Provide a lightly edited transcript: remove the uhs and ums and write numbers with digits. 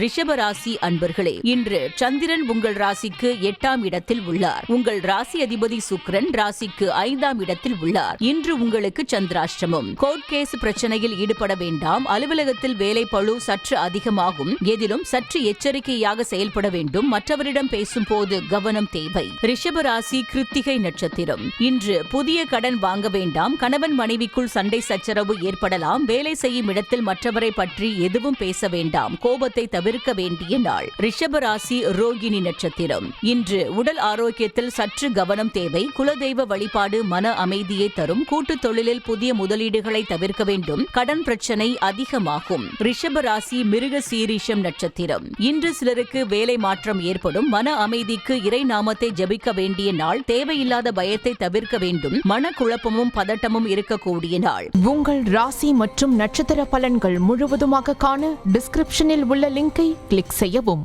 ரிஷப ராசி அன்பர்களே, இன்று சந்திரன் உங்கள் ராசிக்கு 8ஆம் இடத்தில் உள்ளார். உங்கள் ராசி அதிபதி சுக்கிரன் ராசிக்கு 5ஆம் இடத்தில் உள்ளார். இன்று உங்களுக்கு சந்திராஷ்டமம். கோர்ட் கேஸ் பிரச்சனையில் ஈடுபட வேண்டாம். அலுவலகத்தில் வேலை பளு சற்று அதிகமாகும். எதிலும் சற்று எச்சரிக்கையாக செயல்பட வேண்டும். மற்றவரிடம் பேசும் போது கவனம் தேவை. ரிஷப ராசி கிருத்திகை நட்சத்திரம். இன்று புதிய கடன் வாங்க வேண்டாம். கணவன் மனைவிக்குள் சண்டை சச்சரவு ஏற்படலாம். வேலை செய்யும் இடத்தில் மற்றவரை பற்றி எதுவும் பேச வேண்டாம். கோபத்தை தவிர்க்க வேண்டிய நாள். ரிஷப ராசி ரோகிணி நட்சத்திரம். இன்று உடல் ஆரோக்கியத்தில் சற்று கவனம் தேவை. குலதெய்வ வழிபாடு மன அமைதியை தரும். கூட்டு தொழிலில் புதிய முதலீடுகளை தவிர்க்க வேண்டும். கடன் பிரச்சனை அதிகமாகும். ரிஷப ராசி மிருக சீரிஷம் நட்சத்திரம். இன்று சிலருக்கு வேலை மாற்றம் ஏற்படும். மன அமைதிக்கு இறை நாமத்தை ஜபிக்க வேண்டிய நாள். தேவையில்லாத பயத்தை தவிர்க்க வேண்டும். மனக்குழப்பமும் பதட்டமும் இருக்கக்கூடிய நாள். உங்கள் ராசி மற்றும் நட்சத்திர பலன்கள் முழுவதுமாக காண டிஸ்கிரிப்ஷனில் உள்ள லிங்கை கிளிக் செய்யவும்.